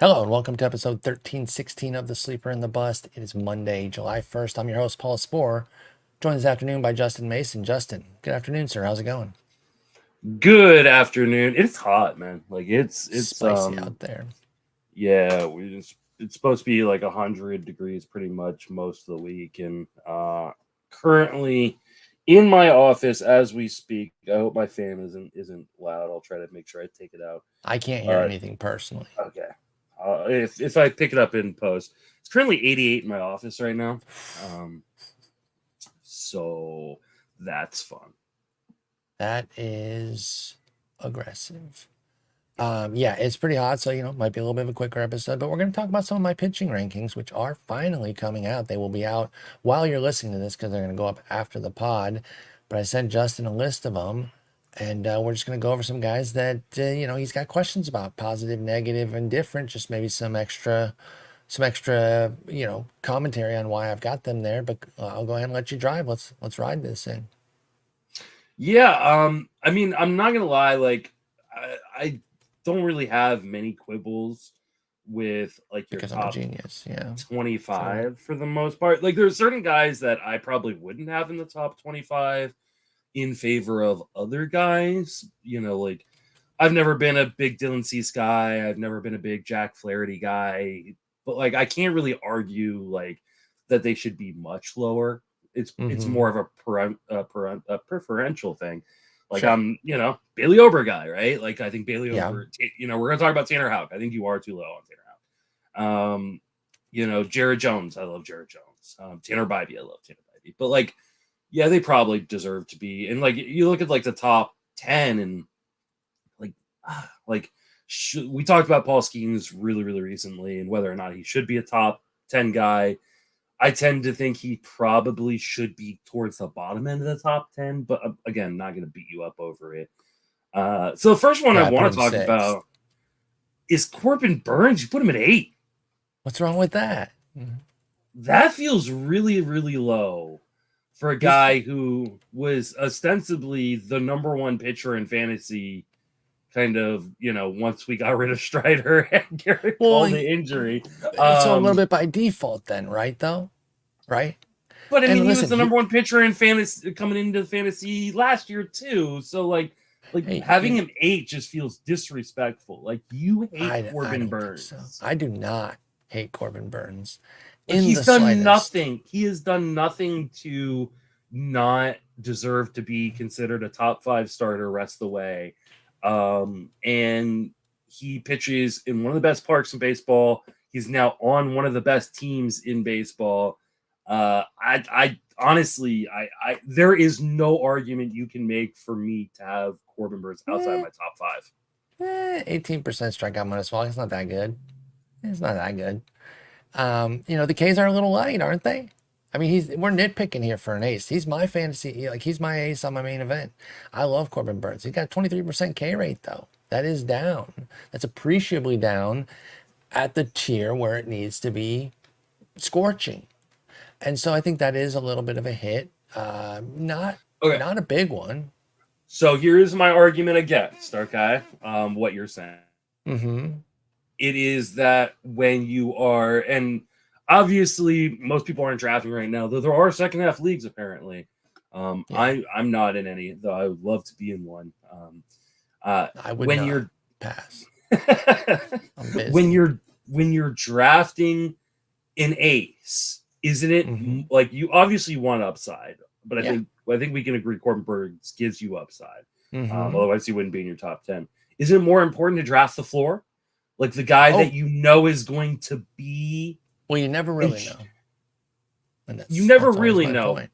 Hello and welcome to episode 1316 of The Sleeper and the Bust. It is Monday, July 1st. I'm your host, Paul Sporer, joined this afternoon by Justin Mason. Justin, good afternoon, sir. How's it going? Good afternoon. It's hot, man. Like it's Spicy out there. yeah, it's supposed to be like 100 degrees pretty much most of the week, and currently in my office as we speak. I hope my fan isn't loud. I'll try to make sure I take it out. I can't hear anything personally. Okay. If I pick it up in post, it's currently 88 in my office right now. So that's fun. That is aggressive. Yeah, it's pretty hot, so, might be a little bit of a quicker episode, but we're going to talk about some of my pitching rankings, which are finally coming out. They will be out while you're listening to this because they're going to go up after the pod, but I sent Justin a list of them, and we're just going to go over some guys that, he's got questions about, positive, negative, and different, just maybe some extra, commentary on why I've got them there, but I'll go ahead and let you drive. Let's ride this thing. Yeah, I mean, I'm not gonna lie, like I don't really have many quibbles with like your Because top I'm a genius, yeah. 25 for the most part. Like there's certain guys that I probably wouldn't have in the top 25 in favor of other guys. Like I've never been a big Dylan Cease guy. I've never been a big Jack Flaherty guy, but like I can't really argue like that they should be much lower. It's more of a preferential thing. Like Sure. I'm, Bailey Ober guy, right? Like I think Bailey Yeah. Ober. We're gonna talk about Tanner Houck. I think you are too low on Tanner Houck. Jared Jones. I love Jared Jones. Tanner Bybee. I love Tanner Bybee. But like, yeah, they probably deserve to be. And like, you look at like the top 10, and we talked about Paul Skeens really, really recently, and whether or not he should be a top 10 guy. I tend to think he probably should be towards the bottom end of the top 10, but again, not going to beat you up over it. So the first one I want to talk about is Corbin Burnes. You put him at 8. What's wrong with that? That feels really, really low for a guy who was ostensibly the number one pitcher in fantasy. Kind of, once we got rid of Strider and Garrett called the injury. So a little bit by default then, right, though? Right? But I mean, he was the number one pitcher in fantasy coming into the fantasy last year, too. So, like having him 8 just feels disrespectful. Like, you hate Corbin Burnes. So. I do not hate Corbin Burnes. He's done nothing. He has done nothing to not deserve to be considered a top 5 starter rest of the way. And he pitches in one of the best parks in baseball. He's now on one of the best teams in baseball. I honestly, there is no argument you can make for me to have Corbin Burnes outside my top 5. 18% strikeout minus walk. It's not that good. It's not that good. The K's are a little light, aren't they? I mean, we're nitpicking here for an ace. He's my fantasy, he's my ace on my main event. I love Corbin Burnes. He's got 23% K rate though. That is down. That's appreciably down at the tier where it needs to be scorching. And so I think that is a little bit of a hit. Not a big one. So here's my argument against, okay, what you're saying. Mm-hmm. It is that when you are, and obviously most people aren't drafting right now, though there are second half leagues apparently. I'm not in any, though I would love to be in one. I would when you're pass. when you're drafting an ace, isn't it like you obviously want upside, but I think we can agree Corbin Burnes gives you upside. Otherwise he wouldn't be in your top 10. Is it more important to draft the floor? Like the guy that is going to be. Well, you never really know. You never really know. Point.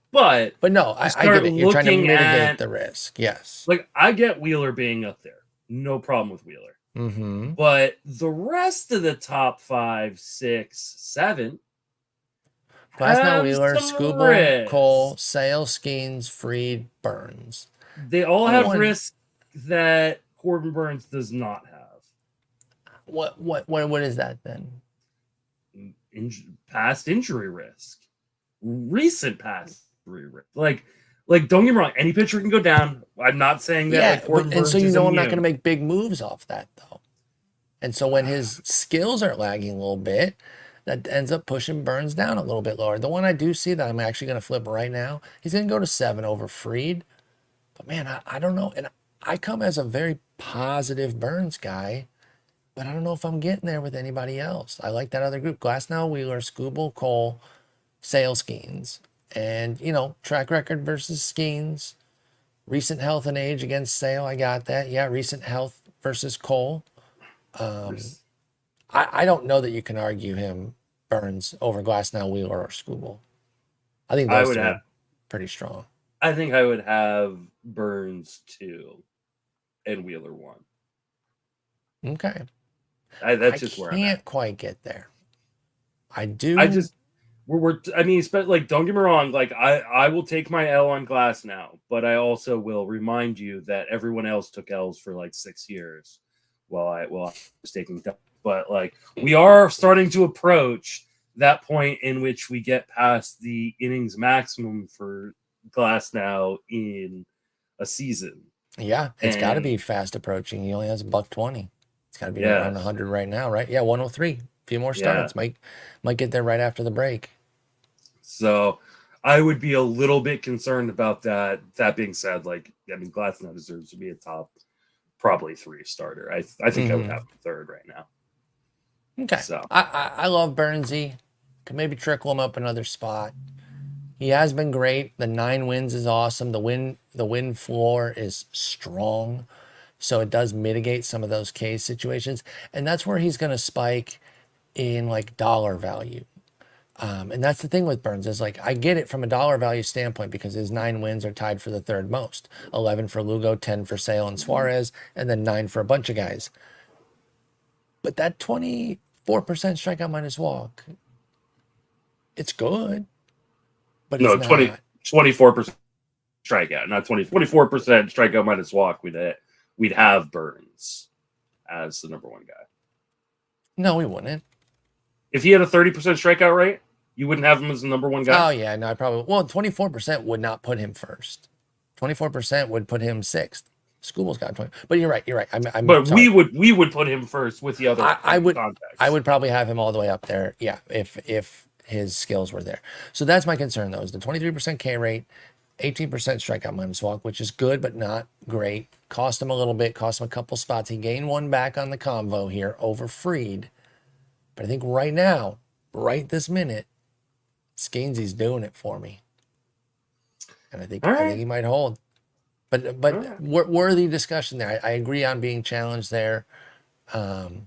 But no, I get it. You're trying to mitigate the risk. Yes. Like I get Wheeler being up there. No problem with Wheeler. Mm-hmm. But the rest of the top 5, 6, 7. Glasnow, Wheeler, Skubal, Cole, Sale, Skeens, Fried, Burnes. They all have risks that Corbin Burnes does not have. What is that then? Past injury risk, recent past injury risk. Like don't get me wrong, any pitcher can go down. I'm not saying that. And so I'm not going to make big moves off that though. And so when his skills are lagging a little bit, that ends up pushing Burnes down a little bit lower. The one I do see that I'm actually going to flip right now, he's going to go to 7 over Freed. But man, I don't know. And I come as a very positive Burnes guy, but I don't know if I'm getting there with anybody else. I like that other group: Glasnow, Wheeler, Scooble, Cole, Sale, Skeens. And, you know, track record versus Skeens. Recent health and age against Sale, I got that. Yeah, recent health versus Cole. I don't know that you can argue him, Burnes, over Glasnow, Wheeler, or Scooble. I think those two are pretty strong. I think I would have Burnes 2 and Wheeler 1. Okay. That's just where I'm at. I can't quite get there. I do. I mean, like, don't get me wrong. Like, I will take my L on Glasnow, but I also will remind you that everyone else took L's for like 6 years while I was taking. But like, we are starting to approach that point in which we get past the innings maximum for Glasnow in a season. Yeah, it's got to be fast approaching. He only has $120. It's got to be around 100 right now, right? Yeah, 103. A few more starts. Might get there right after the break. So I would be a little bit concerned about that. That being said, like, I mean, Glasnow deserves to be a top, probably 3 starter. I think I would have him 3rd right now. Okay. So I love Burnesy. Could maybe trickle him up another spot. He has been great. The 9 wins is awesome. The win floor is strong. So it does mitigate some of those case situations. And that's where he's going to spike in like dollar value. And that's the thing with Burnes is like, I get it from a dollar value standpoint because his 9 wins are tied for the 3rd most. 11 for Lugo, 10 for Sale and Suarez, and then 9 for a bunch of guys. But that 24% strikeout minus walk, it's good. But no, it's 24% strikeout, not 24% strikeout minus walk. We'd have Burnes as the number 1 guy. No, we wouldn't. If he had a 30% strikeout rate, you wouldn't have him as the number 1 guy? Oh, yeah. No, I probably... Well, 24% would not put him first. 24% would put him 6th. School's got 20. But you're right. But sorry. we would put him first with the other I would probably have him all the way up there, yeah, if his skills were there. So that's my concern, though, is the 23% K rate, 18% strikeout minus walk, which is good but not great. Cost him a little bit, cost him a couple spots. He gained 1 back on the convo here over Freed. But I think right now, right this minute, Skeensy's doing it for me. And I think he might hold. But worthy discussion there. I agree on being challenged there. And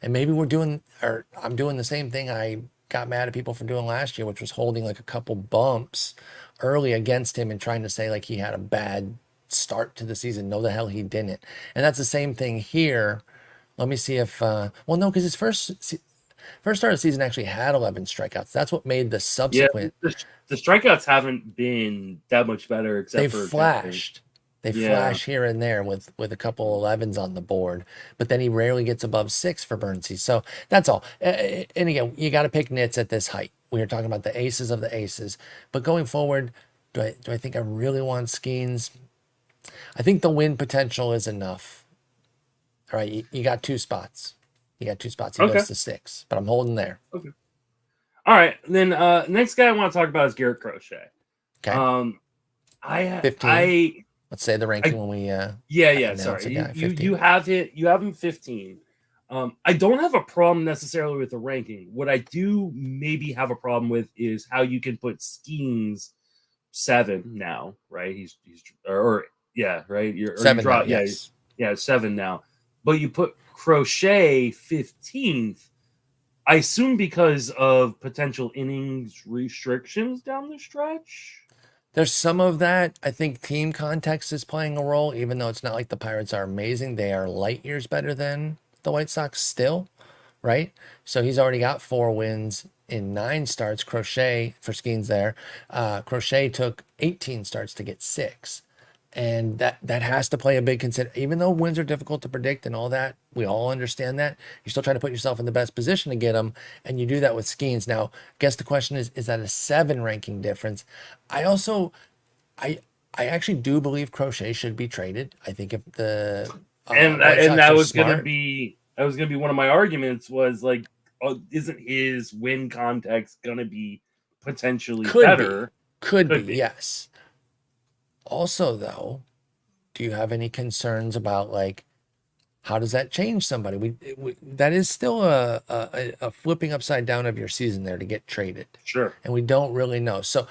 maybe I'm doing the same thing I got mad at people for doing last year, which was holding like a couple bumps early against him and trying to say like he had a bad start to the season. No, the hell he didn't. And that's the same thing here. Let me see if well, no, because his first start of the season actually had 11 strikeouts. That's what made the subsequent. Yeah, the strikeouts haven't been that much better, except for flashed. They flash here and there with a couple 11s on the board, but then he rarely gets above 6 for Burnesy. So that's all. And again, you got to pick nits at this height. We are talking about the aces of the aces. But going forward, do I think I really want Skeens? I think the win potential is enough. All right, you got 2 spots. He goes to 6, but I'm holding there. Okay. All right, then next guy I want to talk about is Garrett Crochet. Okay. 15. Let's say the ranking when we sorry. You have him 15. I don't have a problem necessarily with the ranking. What I do maybe have a problem with is how you can put Skeens 7 now, right? He's right. You're 7. Yes. 7 now. But you put Crochet 15th, I assume because of potential innings restrictions down the stretch. There's some of that. I think team context is playing a role, even though it's not like the Pirates are amazing. They are light years better than the White Sox still, right? So he's already got 4 wins in 9 starts. Crochet, for Skeens there, Crochet took 18 starts to get 6. And that has to play a big consider. Even though wins are difficult to predict and all that, we all understand that. You're still trying to put yourself in the best position to get them, and you do that with Skeens. Now, I guess the question is that a 7 ranking difference? I actually do believe Crochet should be traded. I think if the and that was going to be That was going to be one of my arguments was like, isn't his win context going to be potentially better? Could be, yes. Also, though, do you have any concerns about like how does that change somebody? That is still a flipping upside down of your season there to get traded. Sure. And we don't really know. So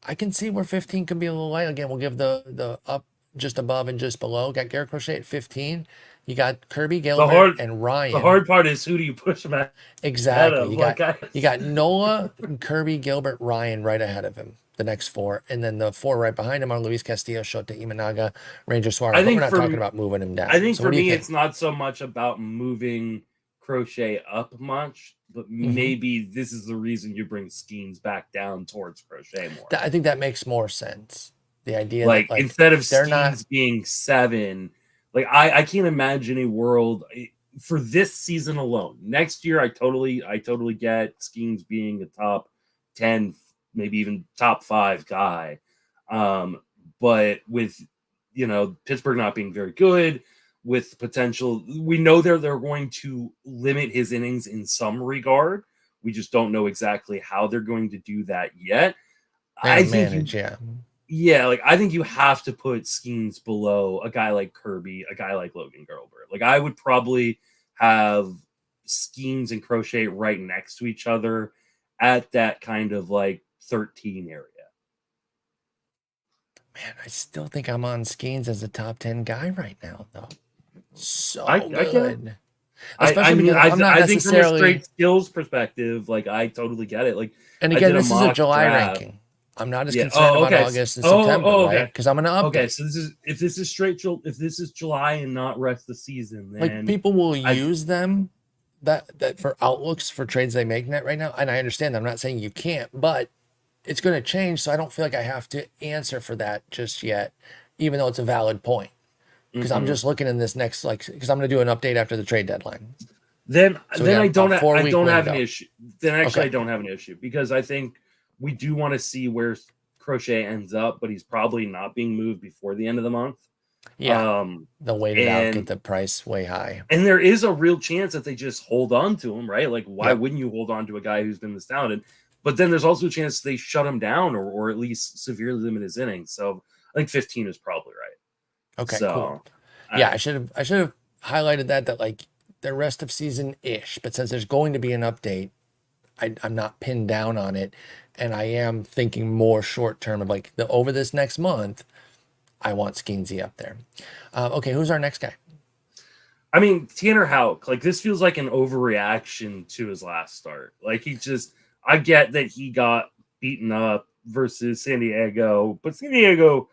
I can see where 15 could be a little light. Again, we'll give the up just above and just below. Got Garrett Crochet at 15. You got Kirby, Gilbert, and Ryan. The hard part is who do you push him at? Exactly. You got Nola, Kirby, Gilbert, Ryan right ahead of him. The next four, and then the four right behind him are Luis Castillo, Shota Imanaga, Ranger Suarez. But we're not talking about moving him down. I think for me, it's not so much about moving Crochet up much, but maybe this is the reason you bring Skeens back down towards Crochet more. I think that makes more sense. The idea like that, instead of Skeens being 7, like I can't imagine a world for this season alone. Next year, I totally get Skeens being a top 10, maybe even top 5 guy. But with, Pittsburgh not being very good, with potential, we know they're going to limit his innings in some regard. We just don't know exactly how they're going to do that yet. I think I think you have to put Skeens below a guy like Kirby, a guy like Logan Gilbert. Like I would probably have Skeens and Crochet right next to each other at that kind of like 13 area. Man, I still think I'm on Skeens as a top 10 guy right now, though. So good. Especially I think from a straight skills perspective, like I totally get it. Like, and again, this is a July ranking. I'm not as concerned about August and September, right? Because I'm going to update. Okay, so if this is July and not rest of the season, then like people will use them that for outlooks for trades they make net right now, and I understand that. I'm not saying you can't, but it's going to change, so I don't feel like I have to answer for that just yet, even though it's a valid point. Because I'm just looking in this next, because I'm going to do an update after the trade deadline. Then I don't have an issue. Then actually I don't have an issue because I think we do want to see where Crochet ends up, but he's probably not being moved before the end of the month. Yeah, they'll wait it out, get the price way high. And there is a real chance that they just hold on to him, right? Like, why wouldn't you hold on to a guy who's been this talented? But then there's also a chance they shut him down or at least severely limit his innings. So I think 15 is probably right. Okay, cool. Yeah, I should have highlighted that like the rest of season ish. But since there's going to be an update, I'm not pinned down on it, and I am thinking more short term of like over this next month. I want Skeensy up there. Okay, who's our next guy? I mean, Tanner Houck. Like this feels like an overreaction to his last start. Like I get that he got beaten up versus San Diego, but San Diego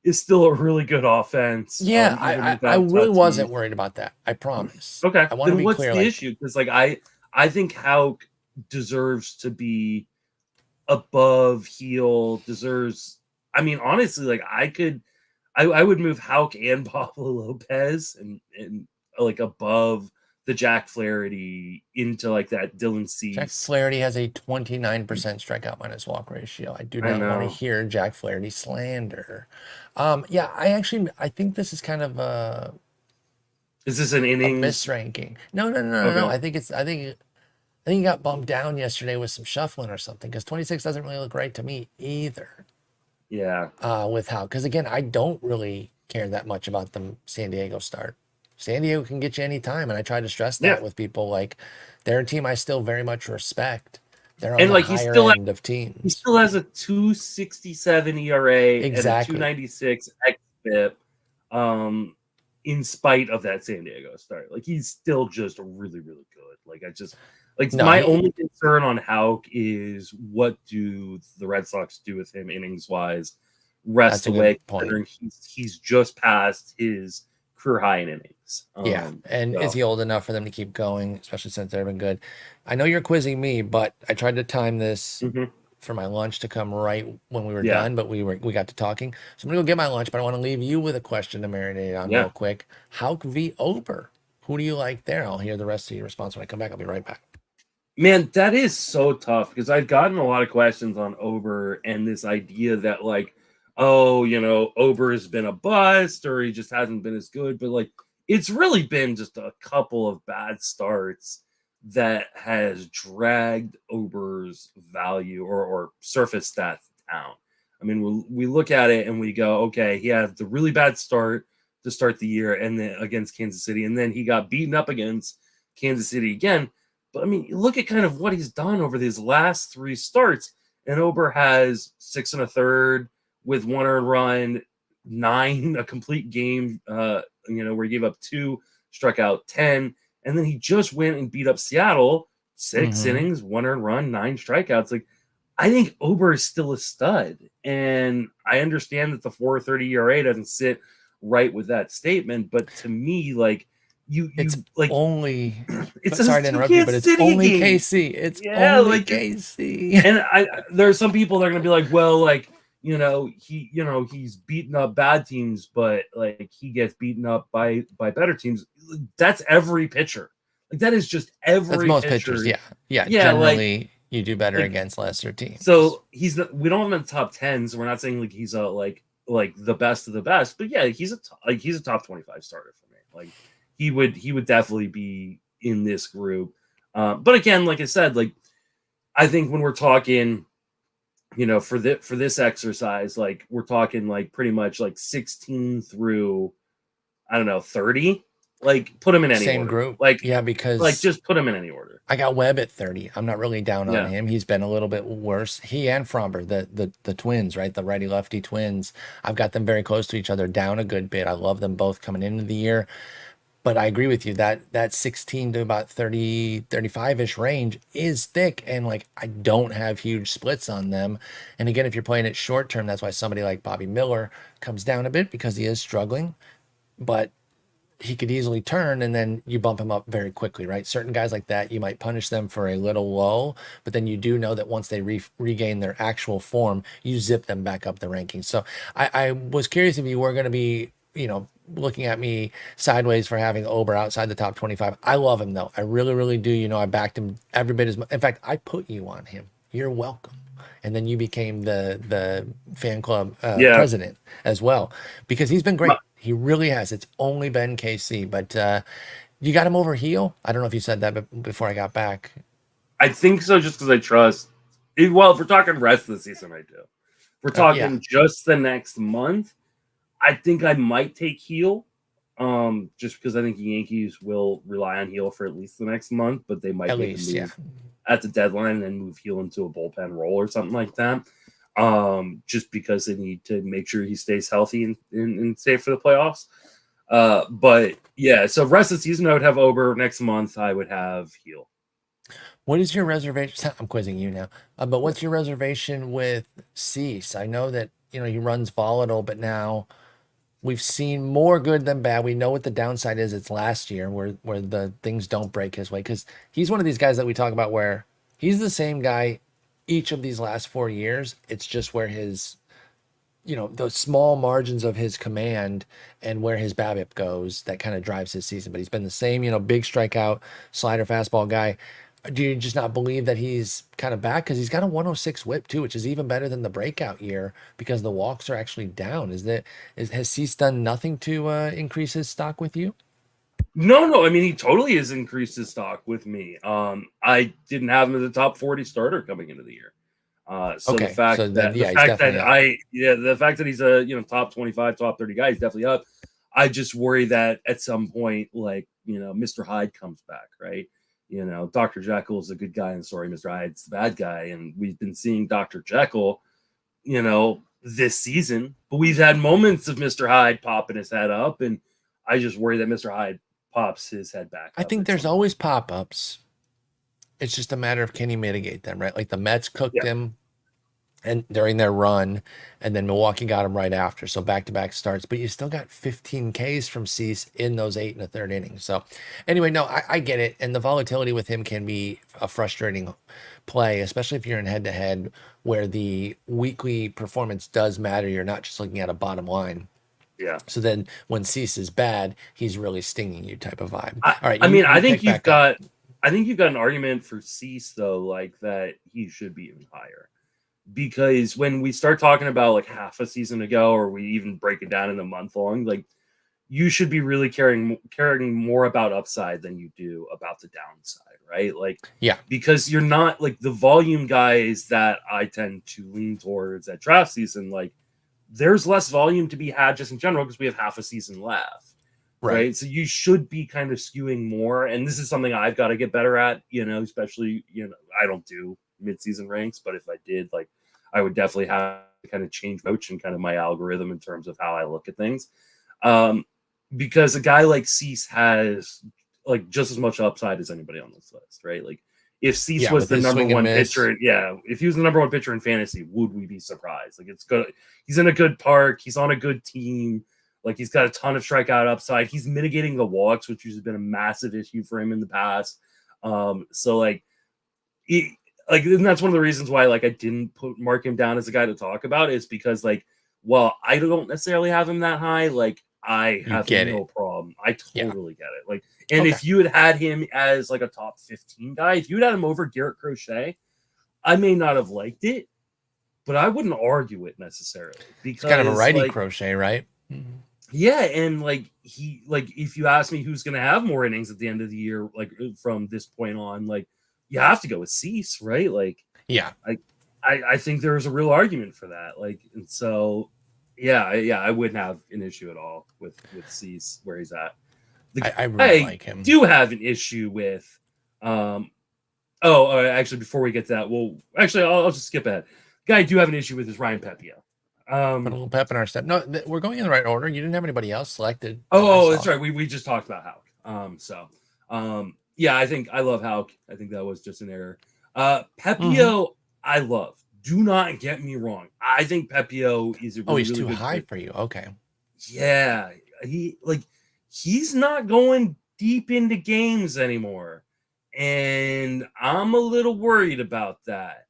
is still a really good offense. Yeah, I really wasn't worried about that. I promise. Okay, I want to be what's clear. The issue? Because like I think Houck deserves to be above heel. Deserves. I mean, honestly, like I would move Houck and Pablo Lopez and like above the Jack Flaherty into like that Dylan Cease. Jack Flaherty has a 29% strikeout minus walk ratio. I do not want to hear Jack Flaherty slander. Yeah, I think this is kind of a. Is this an innings misranking? No. I think he got bumped down yesterday with some shuffling or something because 26 doesn't really look right to me either. Yeah. With how, because again, I don't really care that much about the San Diego start. San Diego can get you anytime, and I try to stress that with people. Like, they're a team I still very much respect. They're on the higher end of teams. He still has a 2.67 ERA and a 2.96 xFIP, in spite of that San Diego start. Like, he's still just really, really good. Like, my only concern on Houck is what do the Red Sox do with him innings-wise rest away, considering he's just past his career high in innings. Is he old enough for them to keep going, especially since they've been good? I know you're quizzing me, but I tried to time this for my lunch to come right when we were done, but we got to talking. So I'm gonna go get my lunch, but I want to leave you with a question to marinate on real quick. Houck v. Ober. Who do you like there? I'll hear the rest of your response when I come back. I'll be right back. Man, that is so tough because I've gotten a lot of questions on Ober and this idea that like, Ober has been a bust or he just hasn't been as good. But like, it's really been just a couple of bad starts that has dragged Ober's value or surface stats down. I mean, we look at it and we go, okay, he had the really bad start to start the year and then against Kansas City, and then he got beaten up against Kansas City again. But I mean, look at kind of what he's done over these last 3 starts, and Ober has 6 1/3 with 1 earned run, 9 a complete game, where he gave up 2, struck out 10, and then he just went and beat up Seattle, 6 innings, 1 earned run, 9 strikeouts. Like, I think Ober is still a stud, and I understand that the 4.30 ERA doesn't sit right with that statement, but to me, like, it's like only it's sorry to interrupt you, but it's only KC. It's only KC. And there's some people that are gonna be like, well, like, he's beaten up bad teams, but like he gets beaten up by better teams. That's every pitcher. Like, that is just every That's most pitcher. pitchers. Yeah. Generally, like, you do better against lesser teams. So we don't have him in the top 10, so we're not saying like he's a like the best of the best, but yeah, he's a top 25 starter for me. Like, he would definitely be in this group. But again, like I said, like, I think when we're talking, for this exercise, like, we're talking like pretty much like 16 through, I don't know, 30. Like, put him in any same order. group. Like, yeah, because like, just put him in any order. I got Webb at 30. I'm not really down on him. He's been a little bit worse. He and Fromber, the twins, right? The righty lefty twins. I've got them very close to each other, down a good bit. I love them both coming into the year. But I agree with you that 16 to about 30, 35-ish range is thick. And like, I don't have huge splits on them. And again, if you're playing it short term, that's why somebody like Bobby Miller comes down a bit, because he is struggling. But he could easily turn, and then you bump him up very quickly, right? Certain guys like that, you might punish them for a little lull, but then you do know that once they regain their actual form, you zip them back up the rankings. So I was curious if you were going to be, looking at me sideways for having Ober outside the top 25. I love him though. I really, really do. I backed him every bit as much. In fact, I put you on him. You're welcome. And then you became the fan club president as well, because he's been great. He really has. It's only been KC, but you got him over heel. I don't know if you said that before I got back. I think so, just because I trust. Well, if we're talking rest of the season, I do. If we're talking just the next month, I think I might take heel, just because I think the Yankees will rely on heel for at least the next month, but they might make a move at the deadline and then move heel into a bullpen role or something like that. Just because they need to make sure he stays healthy and safe for the playoffs. But yeah, so rest of the season, I would have Ober. Next month, I would have heel. What is your reservation? I'm quizzing you now, but what's your reservation with Cease? I know that, he runs volatile, but now we've seen more good than bad. We know what the downside is. It's last year where the things don't break his way, because he's one of these guys that we talk about where he's the same guy each of these last 4 years. It's just where his, those small margins of his command and where his BABIP goes that kind of drives his season. But he's been the same, big strikeout, slider, fastball guy. Do you just not believe that he's kind of back? Because he's got a 106 whip too, which is even better than the breakout year, because the walks are actually down. Has Cease done nothing to increase his stock with you? No. I mean, he totally has increased his stock with me. I didn't have him as a top 40 starter coming into the year. The fact that he's a top 25, top 30 guy, he's definitely up. I just worry that at some point, like, Mr. Hyde comes back, right? Dr. Jekyll is a good guy in the story. Mr. Hyde's the bad guy. And we've been seeing Dr. Jekyll, this season, but we've had moments of Mr. Hyde popping his head up. And I just worry that Mr. Hyde pops his head back. I think there's always pop-ups. It's just a matter of, can he mitigate them, right? Like the Mets cooked him and during their run, and then Milwaukee got him right after. So back-to-back starts, but you still got 15 Ks from Cease in those 8 1/3 innings. So anyway, no, I get it. And the volatility with him can be a frustrating play, especially if you're in head-to-head where the weekly performance does matter. You're not just looking at a bottom line. Yeah. So then when Cease is bad, he's really stinging you type of vibe. All right. I think you've got an argument for Cease though, like that he should be even higher. Because when we start talking about like half a season ago, or we even break it down in a month long, like you should be really caring more about upside than you do about the downside, right? Like, yeah, because you're not like the volume guys that I tend to lean towards at draft season. Like, there's less volume to be had just in general because we have half a season left, right? So you should be kind of skewing more, and this is something I've got to get better at, especially, I don't do mid-season ranks, but if I did, like, I would definitely have to kind of change coach and kind of my algorithm in terms of how I look at things. Because a guy like Cease has like just as much upside as anybody on this list, right? Like, if Cease was the number one pitcher, if he was the number one pitcher in fantasy, would we be surprised? Like, it's good. He's in a good park. He's on a good team. Like, he's got a ton of strikeout upside. He's mitigating the walks, which has been a massive issue for him in the past. So like, and that's one of the reasons why, like, I didn't mark him down as a guy to talk about, is because, like, while I don't necessarily have him that high, like, I have no problem. I totally get it. Like, and if you had him as like a top 15 guy, if you had him over Garrett Crochet, I may not have liked it, but I wouldn't argue it necessarily, because it's kind of a righty Crochet, right? Yeah, and like, if you ask me who's going to have more innings at the end of the year, like from this point on, like, you have to go with Cease, right? Like, yeah, I think there's a real argument for that. Like, and so. Yeah, I wouldn't have an issue at all with Cease where he's at. I really like him. Do have an issue with, actually, before we get to that, actually, I'll just skip ahead. The guy I do have an issue with is Ryan Pepiot. Put a little pep in our step. No, we're going in the right order. You didn't have anybody else selected. That's right. We just talked about Houck. Yeah, I think I love Houck. I think that was just an error. Pepiot, I love. Do not get me wrong. I think Pepiot is he's too high for you. Okay. Yeah, he's not going deep into games anymore, and I'm a little worried about that.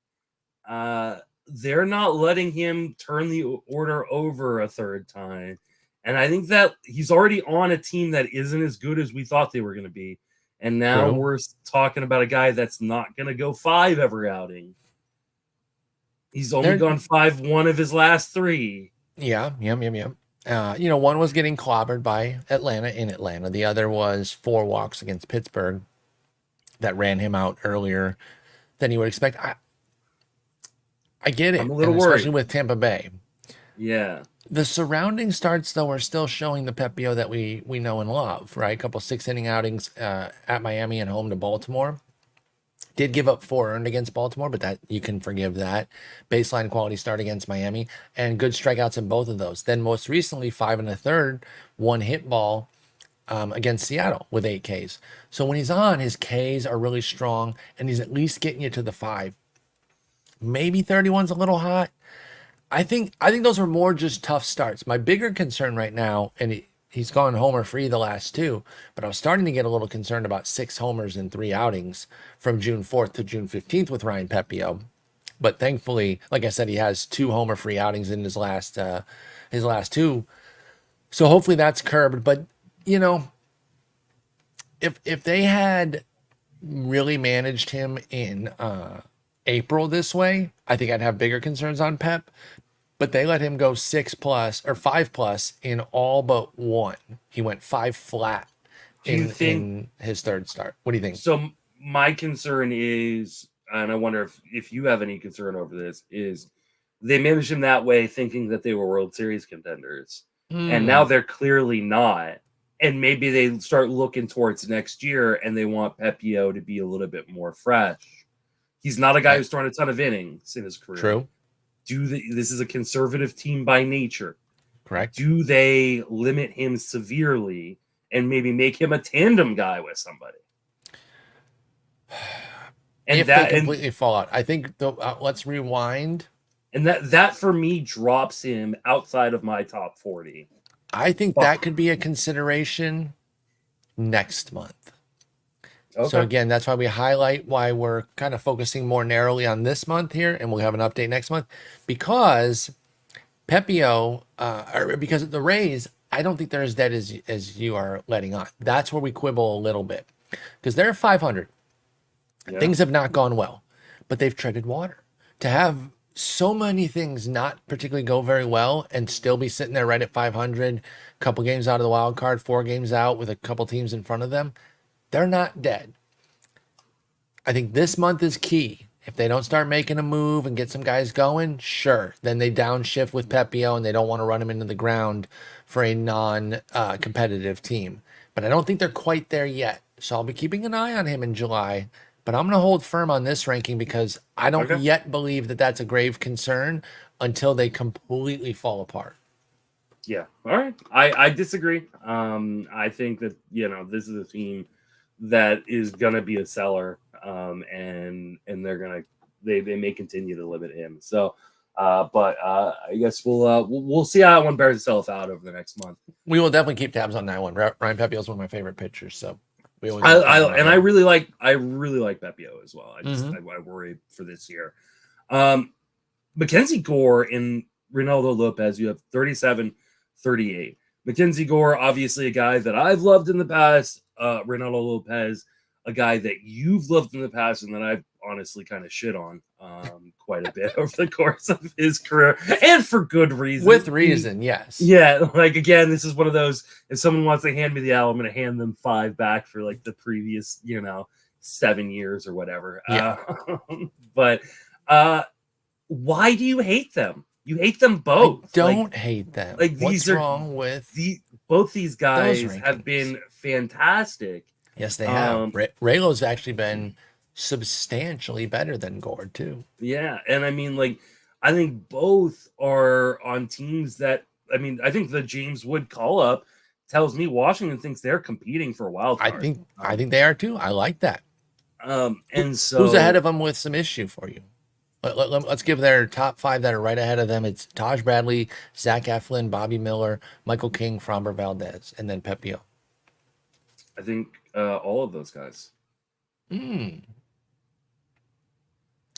They're not letting him turn the order over a third time, and I think that he's already on a team that isn't as good as we thought they were going to be, and now we're talking about a guy that's not going to go 5 every outing. He's only gone 5-1 of his last 3. Yeah. One was getting clobbered by Atlanta in Atlanta. The other was 4 walks against Pittsburgh that ran him out earlier than you would expect. I get it. I'm a little worried. Especially with Tampa Bay. Yeah. The surrounding starts, though, are still showing the Pepiot that we know and love, right? A couple 6-inning outings at Miami and home to Baltimore. Did give up 4 earned against Baltimore, but that you can forgive that. Baseline quality start against Miami, and good strikeouts in both of those. Then most recently, 5 1/3, 1 hit ball against Seattle with 8 Ks. So when he's on, his Ks are really strong, and he's at least getting you to the 5. Maybe 31's a little hot. I think those are more just tough starts. My bigger concern right now, and he's gone homer free the last 2, but I was starting to get a little concerned about 6 homers in 3 outings from June 4th to June 15th with Ryan Pepiot. But thankfully, like I said, he has 2 homer free outings in his last 2. So hopefully that's curbed. But if they had really managed him in April this way, I think I'd have bigger concerns on Pep. But they let him go 6+ or 5+ in all but 1. He went 5 flat in his 3rd start. What do you think? So my concern is, and I wonder if you have any concern over this, is they managed him that way thinking that they were World Series contenders. And now they're clearly not. And maybe they start looking towards next year and they want Pepiot to be a little bit more fresh. He's not a guy who's thrown a ton of innings in his career. True. This is a conservative team by nature. Correct. Do they limit him severely and maybe make him a tandem guy with somebody? And if they completely fall out, I think let's rewind. And that for me drops him outside of my top 40. I think that could be a consideration next month. Okay. So again, that's why we highlight why we're kind of focusing more narrowly on this month here, and we'll have an update next month, because Pepiot, or because the Rays, I don't think they're as dead as you are letting on. That's where we quibble a little bit, because they're 500. Yeah. Things have not gone well, but they've treaded water. To have so many things not particularly go very well and still be sitting there right at 500, couple games out of the wild card, 4 games out with a couple teams in front of them. They're not dead. I think this month is key. If they don't start making a move and get some guys going, sure. Then they downshift with Pepiot and they don't want to run him into the ground for a non-competitive team. But I don't think they're quite there yet. So I'll be keeping an eye on him in July. But I'm going to hold firm on this ranking because I don't yet believe that that's a grave concern until they completely fall apart. Yeah. All right. I disagree. I think that, this is a team that is going to be a seller. And they may continue to limit him. So, but I guess we'll see how that one bears itself out over the next month. We will definitely keep tabs on that one. Ryan Pepiot is one of my favorite pitchers, so we always. I really like Pepiot as well. I worry for this year. MacKenzie Gore and Reynaldo López. You have 37, 38. MacKenzie Gore, obviously a guy that I've loved in the past. Reynaldo López, a guy that you've loved in the past and that I've honestly kind of shit on quite a bit over the course of his career, and for good reason. With reason, yes. Yeah, like, again, this is one of those, if someone wants to hand me the L, I'm going to hand them 5 back for, like, the previous, 7 years or whatever. Yeah. But why do you hate them? You hate them both. I don't hate them. Like, what's wrong with both these guys have been fantastic. Yes, they have. Raylo's actually been substantially better than Gore too. Yeah, and I mean, like, I think both are on teams that, I think the James Wood call up tells me Washington thinks they're competing for a wild card. I think they are too. I like that. And so who's ahead of them with some issue for you? Let's give their top 5 that are right ahead of them. It's Taj Bradley, Zach Eflin, Bobby Miller, Michael King, Framber Valdez, and then Pepiot. I think all of those guys.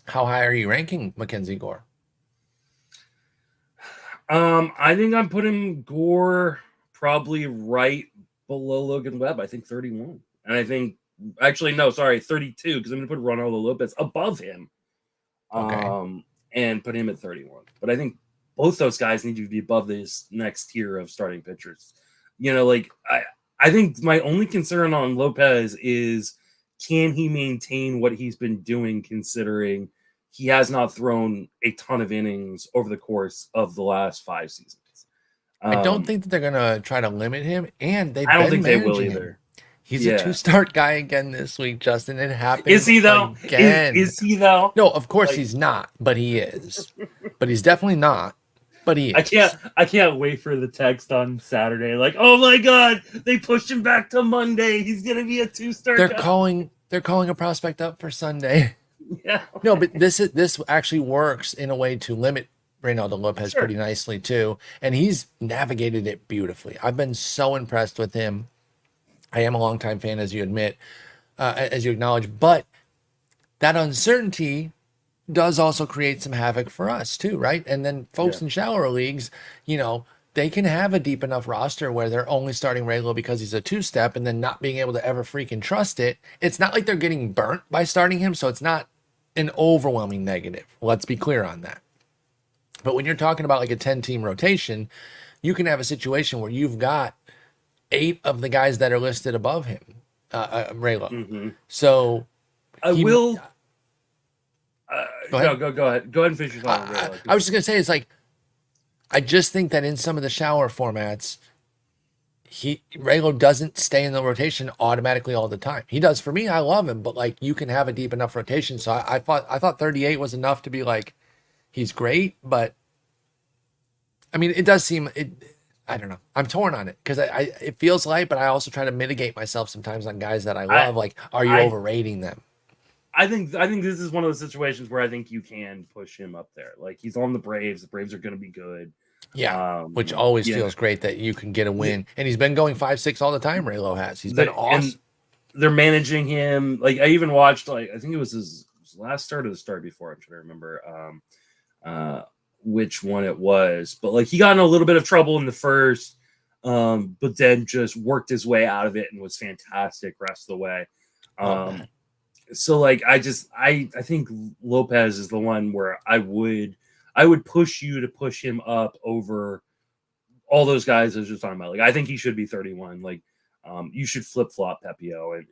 How high are you ranking MacKenzie Gore? I think I'm putting Gore probably right below Logan Webb. I think 31. And I think, 32, because I'm going to put Reynaldo López above him. Okay. And put him at 31. But I think both those guys need to be above this next tier of starting pitchers. I think my only concern on López is, can he maintain what he's been doing, considering he has not thrown a ton of innings over the course of the last 5 seasons. I don't think that they're going to try to limit him, and I don't think they will either. He's a 2-start guy again this week, Justin. It happened. Is he though? Again. Is he though? No, of course he's not, but he is. But he's definitely not. But he is. I can't wait for the text on Saturday. Like, oh my God, they pushed him back to Monday. He's gonna be a 2-star. They're calling a prospect up for Sunday. Yeah. No, but this actually works in a way to limit Reynaldo López pretty nicely too, and he's navigated it beautifully. I've been so impressed with him. I am a longtime fan, as you admit, as you acknowledge, but that uncertainty does also create some havoc for us too, right? And then folks in shallower leagues, they can have a deep enough roster where they're only starting Reynaldo because he's a 2-step and then not being able to ever freaking trust it. It's not like they're getting burnt by starting him, so it's not an overwhelming negative. Let's be clear on that. But when you're talking about like a 10-team rotation, you can have a situation where you've got 8 of the guys that are listed above him, Reynaldo. Mm-hmm. So I will. Go ahead. Go ahead. Go ahead and finish your thought. I was just gonna say, it's like, I just think that in some of the shower formats, Reynaldo doesn't stay in the rotation automatically all the time. He does for me. I love him, but like, you can have a deep enough rotation. So I thought 38 was enough to be like, he's great, but I mean, it does seem I don't know. I'm torn on it because it feels light, but I also try to mitigate myself sometimes on guys that I love. Like, are you overrating them? I think this is one of those situations where I think you can push him up there. Like, he's on the Braves. The Braves are going to be good. Yeah, which always feels great that you can get a win. And he's been going 5-6 all the time. Reynaldo has. He's been awesome. They're managing him. Like, I even watched, like, I think it was his last start or the start before. I'm trying to remember which one it was. But, like, he got in a little bit of trouble in the first, but then just worked his way out of it and was fantastic rest of the way. So, like, I think López is the one where I would I would push you to push him up over all those guys I was just talking about. Like, I think he should be 31. Like, you should flip flop Pepiot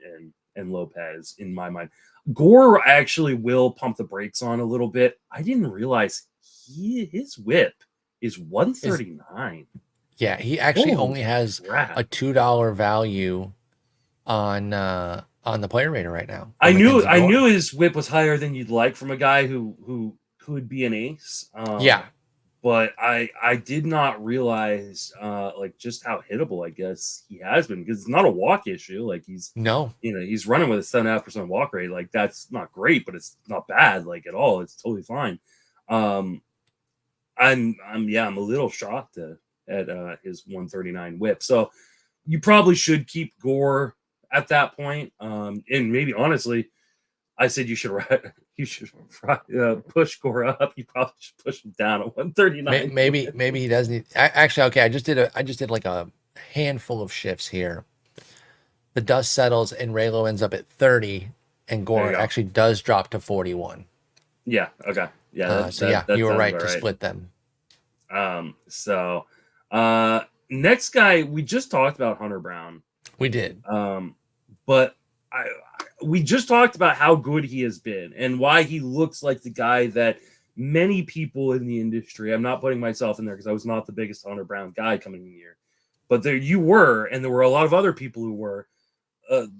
and Lopez in my mind. Gore actually will pump the brakes on a little bit. I didn't realize his whip is 139. Yeah, he actually Holy only has crap. a $2 value on the player rater right now. I knew MacKenzie Gore. his whip was higher than you'd like from a guy who could be an ace. Yeah. But I did not realize like just how hittable I guess he has been, because it's not a walk issue. Like he's he's running with a 7.5% walk rate. Like that's not great, but it's not bad like at all. It's totally fine. I'm a little shocked at his 139 whip. So you probably should keep Gore at that point. And maybe honestly, I said you should push Gore up. You probably should push him down at 139. Maybe he does need. Actually, okay. I just did like a handful of shifts here. The dust settles and Raylo ends up at 30, and Gore actually does drop to 41. Yeah. Okay. Yeah. You were right to split them. Next guy, we just talked about Hunter Brown. We did. But we just talked about how good he has been and why he looks like the guy that many people in the industry, I'm not putting myself in there because I was not the biggest Hunter Brown guy coming in the year, but there you were, and there were a lot of other people who were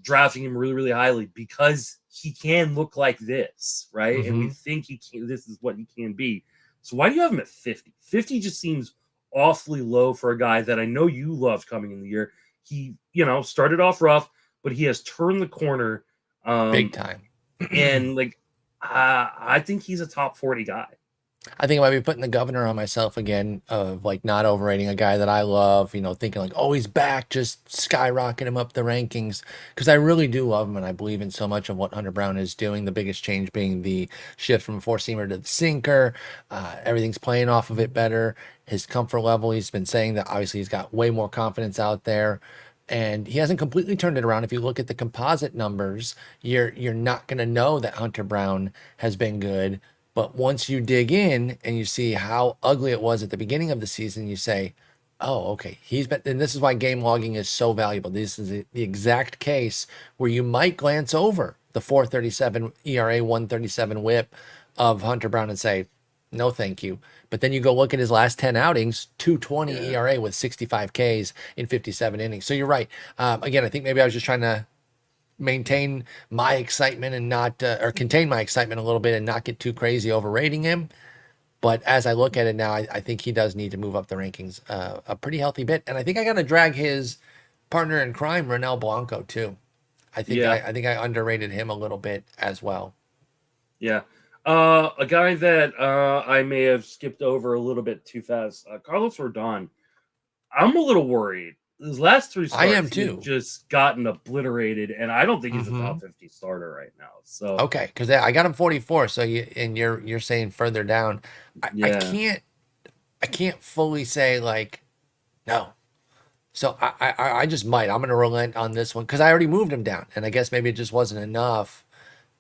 drafting him really, really highly because he can look like this, right? Mm-hmm. And we think he can. This is what he can be. So why do you have him at 50? 50 just seems awfully low for a guy that I know you loved coming in the year. He, started off rough, but he has turned the corner big time. And like, I think he's a top 40 guy. I think I might be putting the governor on myself again of like not overrating a guy that I love, thinking like, oh, he's back, just skyrocketing him up the rankings. Because I really do love him, and I believe in so much of what Hunter Brown is doing. The biggest change being the shift from a four-seamer to the sinker. Everything's playing off of it better. His comfort level, he's been saying that obviously he's got way more confidence out there. And he hasn't completely turned it around. If you look at the composite numbers, you're not going to know that Hunter Brown has been good. But once you dig in and you see how ugly it was at the beginning of the season, you say, oh, okay, he's been, and this is why game logging is so valuable. This is the exact case where you might glance over the 4.37 ERA, 1.37 whip of Hunter Brown and say, no, thank you. But then you go look at his last 10 outings, 2.20 ERA with 65 Ks in 57 innings. So you're right. Again, I think maybe I was just trying to maintain my excitement and not or contain my excitement a little bit and not get too crazy overrating him. But as I look at it now, I think he does need to move up the rankings a pretty healthy bit. And I think I got to drag his partner in crime, Reynaldo Blanco, too. I think I underrated him a little bit as well. Yeah. A guy that I may have skipped over a little bit too fast, Carlos Rodón. I'm a little worried. His last three starts, I am too. Just gotten obliterated, and I don't think he's a top 50 starter right now. So okay, because I got him 44. So you're saying further down. I can't fully say like no. So I just might. I'm gonna relent on this one because I already moved him down, and I guess maybe it just wasn't enough.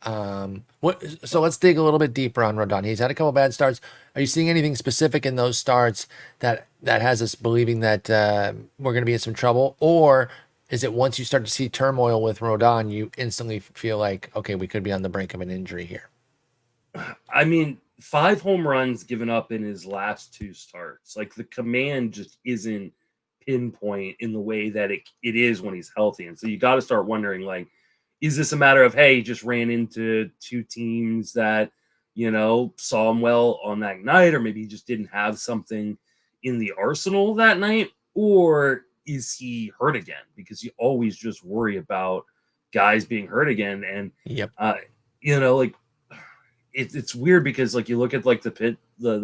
So let's dig a little bit deeper on Rodón. He's had a couple bad starts. Are you seeing anything specific in those starts that has us believing that we're going to be in some trouble? Or is it once you start to see turmoil with Rodón, you instantly feel like, okay, we could be on the brink of an injury here? I mean, 5 home runs given up in his last 2 starts. Like the command just isn't pinpoint in the way that it is when he's healthy. And so you got to start wondering, like, is this a matter of, hey, he just ran into 2 teams that, saw him well on that night, or maybe he just didn't have something in the arsenal that night? Or is he hurt again? Because you always just worry about guys being hurt again. And, like it's weird because like you look at like the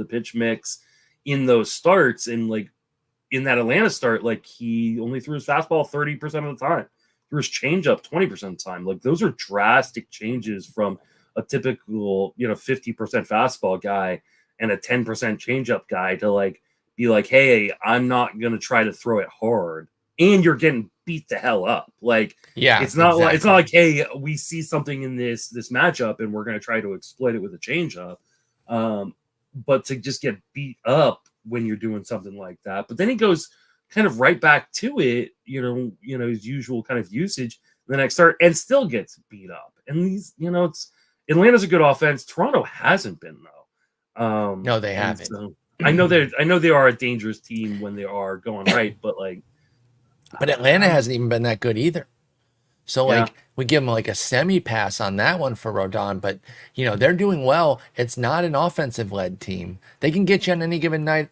pitch mix in those starts, and like in that Atlanta start, like he only threw his fastball 30% of the time. Threw his changeup 20% of the time. Like those are drastic changes from a typical, 50% fastball guy and a 10% changeup guy to like be like, hey, I'm not gonna try to throw it hard, and you're getting beat the hell up. Like, it's not like, hey, we see something in this matchup and we're gonna try to exploit it with a changeup. but to just get beat up when you're doing something like that. But then he goes kind of right back to it, his usual kind of usage the next start, and still gets beat up. And these, it's Atlanta's a good offense. Toronto hasn't been though. No, they haven't. So I know they are a dangerous team when they are going right, but Atlanta hasn't even been that good either. So we give them like a semi pass on that one for Rodon, but they're doing well. It's not an offensive led team. They can get you on any given night.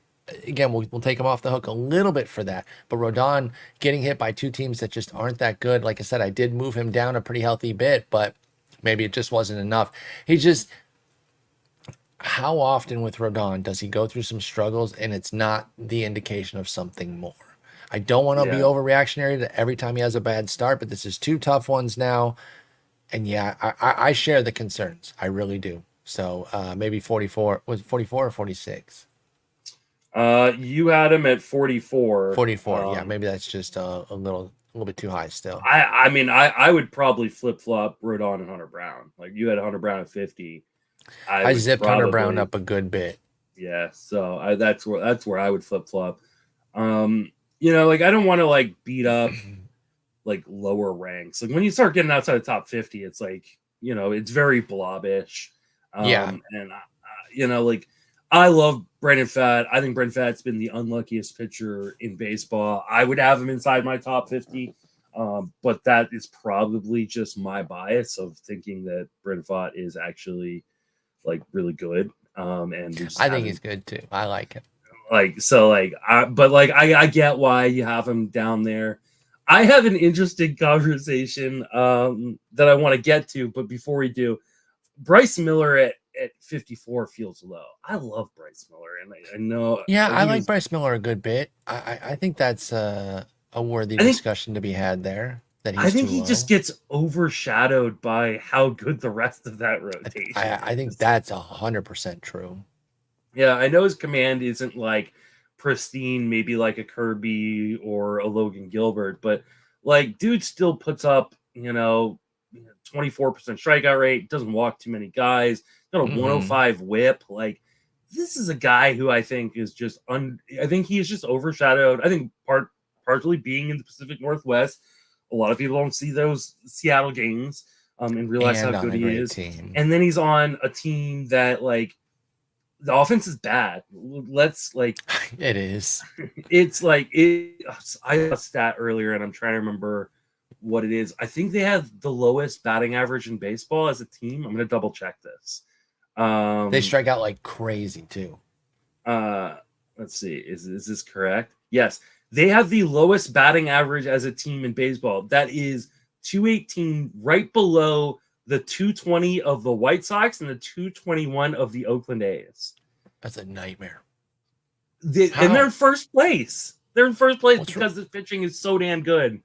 Again, we'll take them off the hook a little bit for that. But Rodon getting hit by two teams that just aren't that good. Like I said, I did move him down a pretty healthy bit, but maybe it just wasn't enough. How often with Rodon does he go through some struggles and it's not the indication of something more? I don't want to be overreactionary to every time he has a bad start, but this is two tough ones now. And I share the concerns. I really do. So maybe 44. Was it 44 or 46? You had him at 44. 44. Maybe that's just a little bit too high still. I would probably flip-flop Rodon and Hunter Brown. Like you had Hunter Brown at 50. I zipped Hunter Brown up a good bit. Yeah, so that's where I would flip-flop. I don't want to beat up like lower ranks. Like when you start getting outside the top 50, it's like, it's very blobbish. And I love Brandon Pfaadt. I think Brandon Pfaadt's been the unluckiest pitcher in baseball. I would have him inside my top 50. But that is probably just my bias of thinking that Brandon Pfaadt is actually really good. And I think he's good too. I like him. I get why you have him down there. I have an interesting conversation that I want to get to, but before we do, Bryce Miller at 54 feels low. I love Bryce Miller, and I know. Yeah, I like Bryce Miller a good bit. I think that's a worthy discussion to be had there. I think he just gets overshadowed by how good the rest of that rotation. I think that's 100% true. Yeah, I know his command isn't pristine, maybe like a Kirby or a Logan Gilbert, but dude still puts up, 24% strikeout rate, doesn't walk too many guys, got a 105 whip. This is a guy who I think is just I think he is just overshadowed. I think partially being in the Pacific Northwest, a lot of people don't see those Seattle games and realize how good he is. And then he's on a team that the offense is bad. It is. It's I had a stat earlier and I'm trying to remember what it is. I think they have the lowest batting average in baseball as a team. I'm going to double check this. They strike out like crazy too. Let's see. Is this correct? Yes. They have the lowest batting average as a team in baseball. That is 218, right below the 220 of the White Sox and the 221 of the Oakland A's. That's a nightmare. And they're in first place. They're in first place because the pitching is so damn good.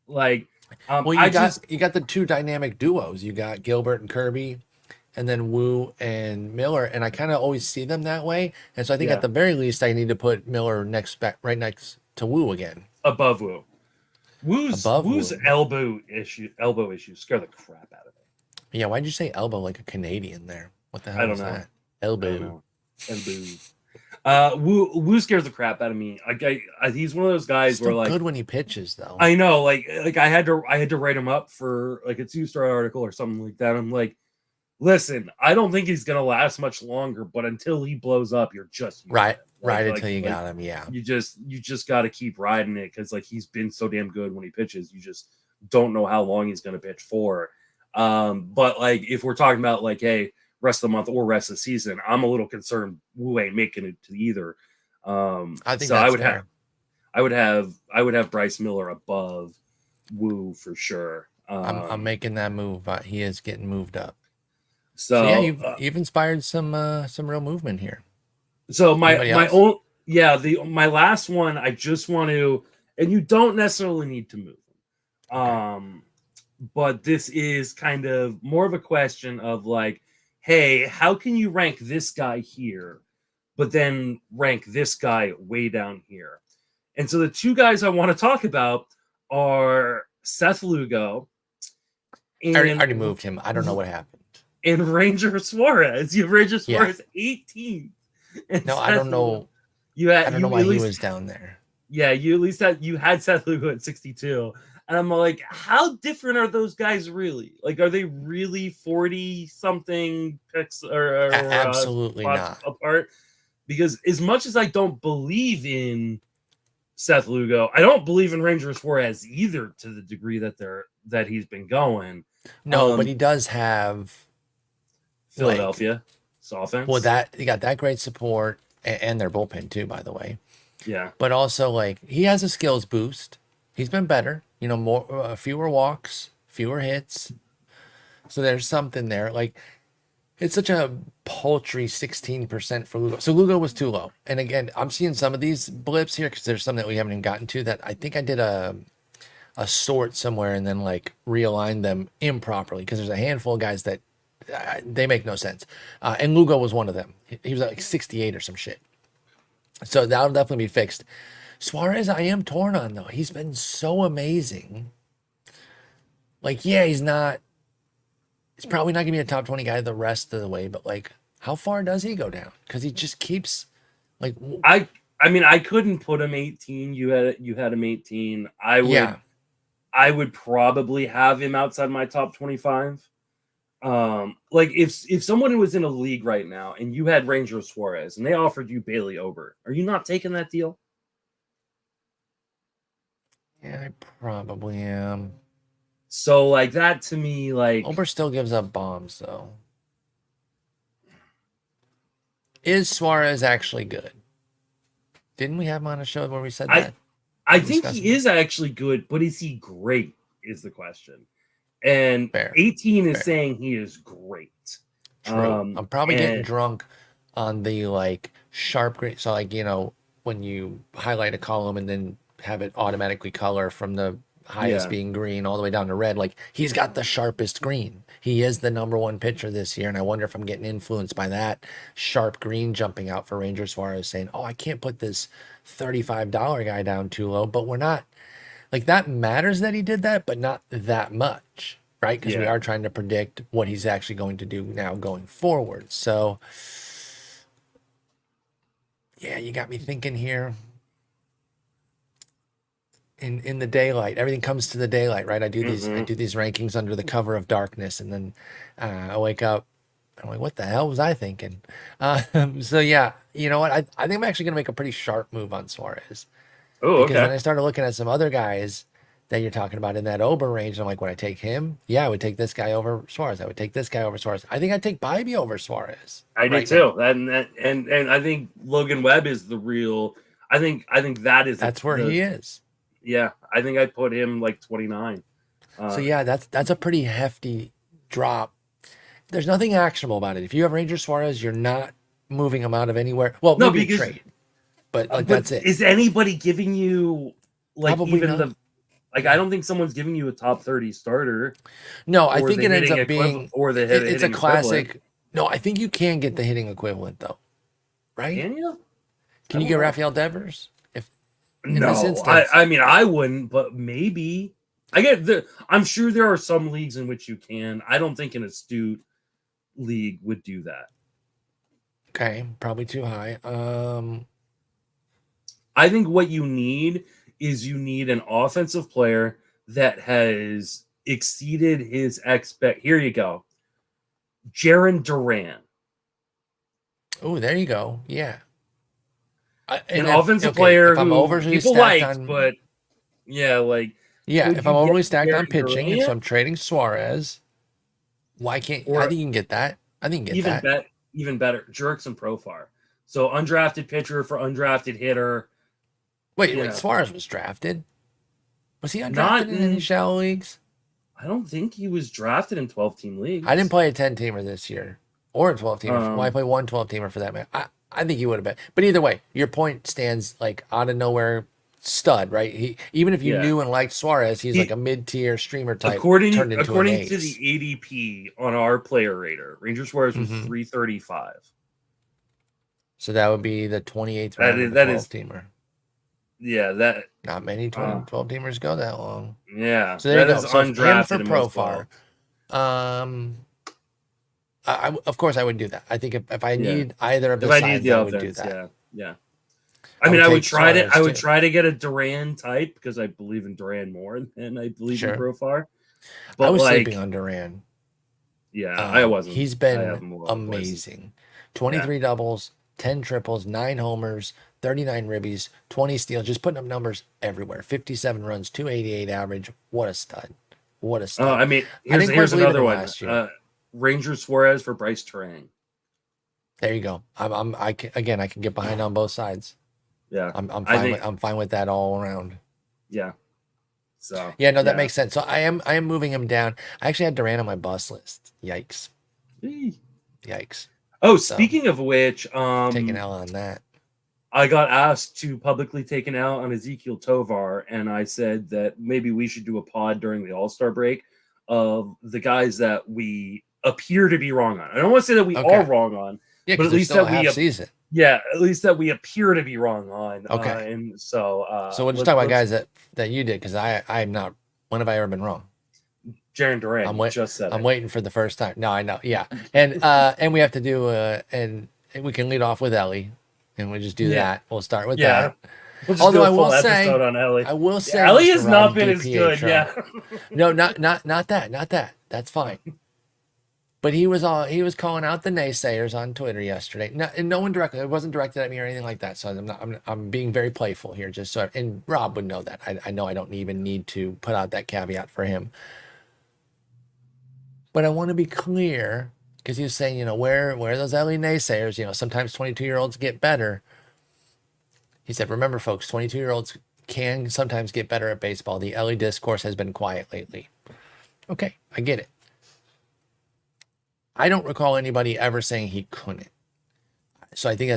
You got the two dynamic duos. You got Gilbert and Kirby, and then Wu and Miller. And I kind of always see them that way. And so I think at the very least, I need to put Miller right next to Wu again. Above Wu. Woo's elbow issue scare the crap out of me. Yeah, why'd you say elbow like a Canadian there? What the hell is that? Elbow. Wu scares the crap out of me. He's one of those guys where good when he pitches though. I know, I had to write him up for a 2-star article or something like that. I'm like, listen, I don't think he's gonna last much longer, but until he blows up, you're just right until you got him. Yeah, you just got to keep riding it because he's been so damn good when he pitches. You just don't know how long he's gonna pitch for. But if we're talking about hey, rest of the month or rest of the season, I'm a little concerned Wu ain't making it to either. I think so. That's I would have Bryce Miller above Wu for sure. I'm making that move. He is getting moved up. So yeah, you've inspired some real movement here. So my last one, I just want to, and you don't necessarily need to move them. Okay. But this is kind of more of a question of hey, how can you rank this guy here, but then rank this guy way down here? And so the two guys I want to talk about are Seth Lugo. I already moved him. I don't know what happened. and Ranger Suarez. You have Ranger Yeah. Suarez 18th. And No, Seth I don't know. Lugo, you had, I don't you know why at he least, was down there. yeah, you at least had Seth Lugo at 62. And I'm like, how different are those guys really? Like, are they really 40 something picks or Absolutely spots not. apart? Because as much as I don't believe in Seth Lugo, I don't believe in Ranger Suarez either to the degree that he's been going. No, but he does have Philadelphia offense. Well, that he got that great support and their bullpen too, by the way. Yeah. But also, like, he has a skills boost. He's been better. You know, more fewer walks, fewer hits. So there's something there. Like, it's such a paltry 16% for Lugo. So Lugo was too low. And again, I'm seeing some of these blips here because there's some that we haven't even gotten to that I think I did a sort somewhere and then like realigned them improperly because there's a handful of guys that they make no sense. And Lugo was one of them. He was like 68 or some shit. So that'll definitely be fixed. Suarez, I am torn on though. He's been so amazing. Like, yeah, he's probably not gonna be a top 20 guy the rest of the way, but like, how far does he go down? Because he just keeps like. I mean, I couldn't put him 18. You had him 18. I would probably have him outside my top 25. Like if someone was in a league right now and you had Ranger Suarez and they offered you Bailey Ober, are you not taking that deal? Yeah, I probably am. So like that to me, like Ober still gives up bombs though. Is Suarez actually good? Didn't we have him on a show where we said that? I think he is actually good, but is he great is the question. And Fair. 18 is saying he is great. True. I'm probably getting drunk on the like sharp green. So like, you know, when you highlight a column and then have it automatically color from the highest being green all the way down to red, like he's got the sharpest green. He is the #1 pitcher this year. And I wonder if I'm getting influenced by that sharp green jumping out for Ranger Suarez saying, oh, I can't put this $35 guy down too low, but we're not like that matters that he did that, but not that much. Right? Because we are trying to predict what he's actually going to do now going forward. So, yeah, you got me thinking here. In the daylight, everything comes to the daylight, right? I do these rankings under the cover of darkness, and then I wake up. I'm like, what the hell was I thinking? So yeah, you know what? I think I'm actually gonna make a pretty sharp move on Suarez. Oh, because then I started looking at some other guys that you're talking about in that Ober range. And I'm like, would I take him? Yeah, I would take this guy over Suarez. I would take this guy over Suarez. I think I'd take Bybee over Suarez. I do too. And I think Logan Webb is the real. I think that's where he is. Yeah, I think I'd put him like 29. So yeah, that's a pretty hefty drop. There's nothing actionable about it. If you have Ranger Suarez, you're not moving him out of anywhere. Well, no, maybe because, trade, but like that's it. Is anybody giving you like Probably even not. Like, I don't think someone's giving you a top 30 starter. No, I think it ends up being or the it's a classic. Equivalent. No, I think you can get the hitting equivalent though, right? Can you? Can you get Rafael Devers? No, I mean I wouldn't, but maybe I'm sure there are some leagues in which you can. I don't think an astute league would do that. Okay, probably too high. I think what you need is an offensive player that has exceeded his Here you go. Jarren Duran. Oh, there you go. Yeah. An offensive player if I'm overly people stacked like, on, but if I'm overly stacked on pitching, Duran? and so I'm trading Suarez, why can't I think you can get that? I think you can get that. Even better, Jurickson Profar. So undrafted pitcher for undrafted hitter. Wait, Suarez was drafted. Was he undrafted in any shallow leagues? I don't think he was drafted in 12-team leagues. I didn't play a 10-teamer this year or a 12-teamer. I played one 12-teamer for that man. I think he would have been. But either way, your point stands like out of nowhere stud, right? Even if you knew and liked Suarez, he's like a mid-tier streamer type. According to the ADP on our player rater, Ranger Suarez was 335. So that would be the 28th round of the 12-teamer. Yeah, that not many 12-teamers go that long. Yeah, so there you go. So undrafted for Profar. Of course I would do that. I think if I need either of the if I need sides, the I offense, would do that. Yeah. I mean, I would try to. I would too. try to get a Duran type because I believe in Duran more than I believe in Profar. But I was sleeping on Duran. Yeah, I wasn't. He's been amazing. 23 doubles, 10 triples, 9 homers, 39 ribbies, 20 steals, just putting up numbers everywhere. 57 runs, 288 average. What a stud. What a stud. I mean, here's another one. Ranger Suarez for Bryce Terang. There you go. I can get behind on both sides. Yeah. I'm fine with that all around. Yeah. So yeah, no, that makes sense. So I am moving him down. I actually had Duran on my bus list. Yikes. Yikes. Oh, speaking of which, take an L on that. I got asked to publicly take an L on Ezequiel Tovar, and I said that maybe we should do a pod during the All-Star break of the guys that we appear to be wrong on. I don't want to say that we are wrong on, but at least that we season. Yeah, at least that we appear to be wrong on. Okay. And so we'll just talk about guys that you did, because I'm not. When have I ever been wrong? Jaron Duran just said I'm waiting for the first time. No, I know. Yeah. And we have to do and we can lead off with Ellie, and we just do that. We'll start with that. We'll although I will say, Ellie has not been as good. Yeah. No, not that. That's fine. But he was calling out the naysayers on Twitter yesterday. No one directly. It wasn't directed at me or anything like that. So I'm being very playful here, just so. And Rob would know that. I know I don't even need to put out that caveat for him. But I want to be clear, because he was saying, where are those LA naysayers? Sometimes 22-year-olds get better. He said, remember, folks, 22-year-olds can sometimes get better at baseball. The LA discourse has been quiet lately. Okay, I get it. I don't recall anybody ever saying he couldn't. So I think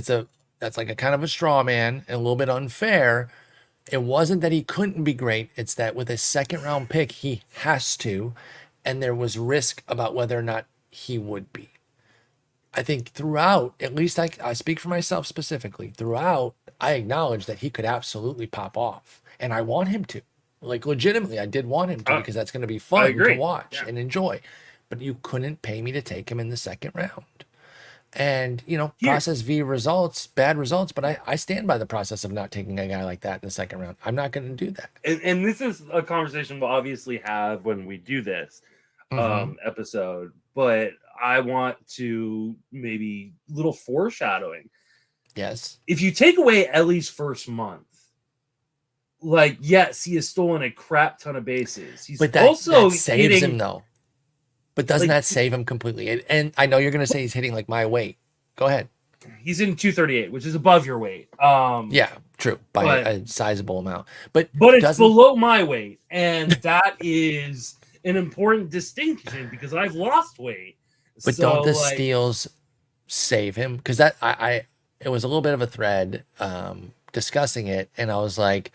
that's like a kind of a straw man and a little bit unfair. It wasn't that he couldn't be great. It's that with a second-round pick, he has to. And there was risk about whether or not he would be. I think throughout, at least I speak for myself specifically, throughout, I acknowledge that he could absolutely pop off. And I want him to. Like, legitimately, I did want him to, because that's going to be fun to watch and enjoy. But you couldn't pay me to take him in the second round. And, process v results, bad results, but I stand by the process of not taking a guy like that in the second round. I'm not going to do that. And this is a conversation we'll obviously have when we do this episode, but I want to maybe little foreshadowing. Yes. If you take away Ellie's first month, yes, he has stolen a crap ton of bases. He's but that saves him, though. But doesn't that save him completely? And I know you're going to say he's hitting like my weight. Go ahead. He's in 238, which is above your weight. Yeah, true. By a sizable amount. But it's below my weight. And that is an important distinction because I've lost weight. But don't the steals save him? Because it was a little bit of a thread discussing it. And I was like,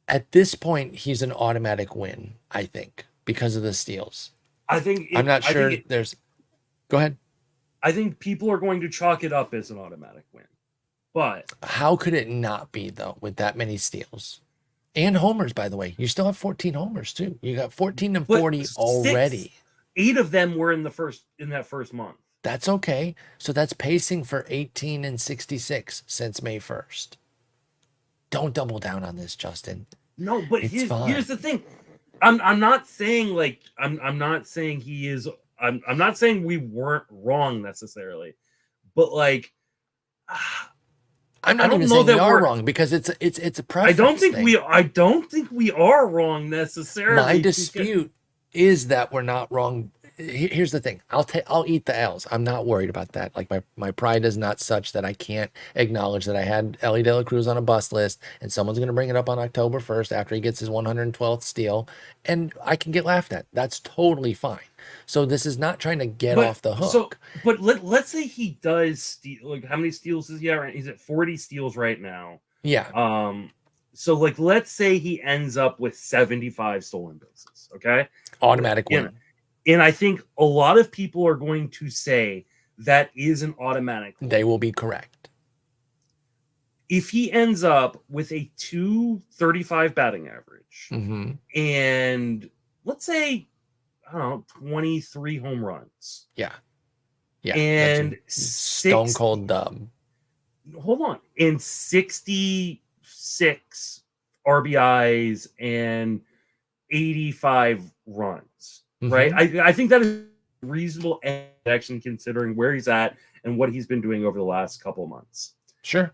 at this point, he's an automatic win, I think, because of the steals. I'm not sure there's. Go ahead. I think people are going to chalk it up as an automatic win. But how could it not be, though, with that many steals? And homers, by the way. You still have 14 homers, too. You got 14 and 40 already. 8 of them were in that first month. That's okay. So that's pacing for 18 and 66 since May 1st. Don't double down on this, Justin. No, but here's the thing. I'm not saying I'm not saying he is. I'm not saying we weren't wrong necessarily, but I'm not even saying we are wrong because it's a preference. I don't think we are wrong necessarily. My dispute is that we're not wrong. Here's the thing. I'll eat the L's. I'm not worried about that. Like my pride is not such that I can't acknowledge that I had Ellie De La Cruz on a bust list and someone's going to bring it up on October 1st after he gets his 112th steal and I can get laughed at. That's totally fine. So this is not trying to get off the hook. But let's say he does steal. How many steals is he at? He's at 40 steals right now. Yeah. So let's say he ends up with 75 stolen bases. Okay. Automatic win. And I think a lot of people are going to say that is an automatic win. They will be correct. If he ends up with a 235 batting average, and let's say, I don't know, 23 home runs. Yeah. Yeah. And stone cold dub. Hold on. And 66 RBIs and 85 runs. Right? I think that is reasonable action considering where he's at and what he's been doing over the last couple of months. Sure.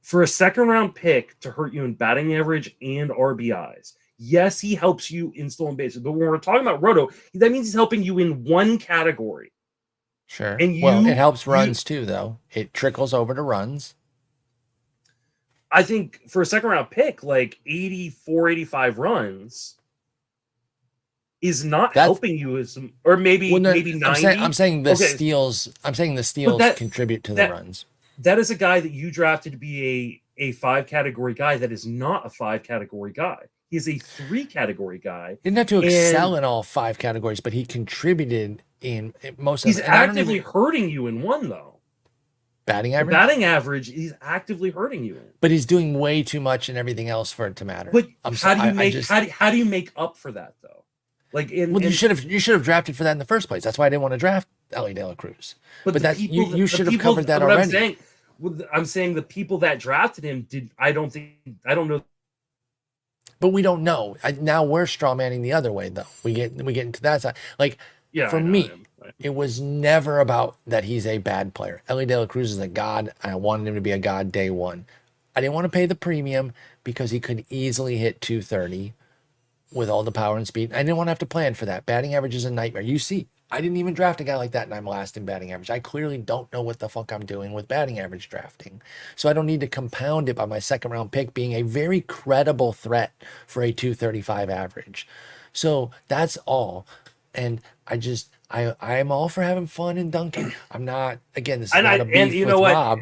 For a second round pick to hurt you in batting average and RBIs, yes, he helps you in stolen bases. But when we're talking about Roto, that means he's helping you in one category. Sure. And it helps runs too, though. It trickles over to runs. I think for a second round pick, like 84, 85 runs is not helping you as some, or maybe 90. I'm saying the steals. I'm saying the steals contribute to the runs. That is a guy that you drafted to be a 5 category guy that is not a 5 category guy. He's a 3 category guy. He didn't have to excel in all 5 categories, but he contributed in most of them. He's actively hurting you in one, though. Batting average? Batting average, he's actively hurting you in. But he's doing way too much in everything else for it to matter. But how do you make up for that, though? Like you should have drafted for that in the first place. That's why I didn't want to draft Elly De La Cruz. But that you should have covered that already. I'm saying the people that drafted him I don't know. But we don't know. Now we're straw manning the other way, though. We get into that side. Like for me, it was never about that he's a bad player. Elly De La Cruz is a god, and I wanted him to be a god day one. I didn't want to pay the premium because he could easily hit 230 with all the power and speed. I didn't want to have to plan for that. Batting average is a nightmare. You see, I didn't even draft a guy like that, and I'm last in batting average. I clearly don't know what the fuck I'm doing with batting average drafting. So I don't need to compound it by my second round pick being a very credible threat for a 235 average. So that's all. And I'm all for having fun and dunking. I'm not, again, this is not a beef with Rob.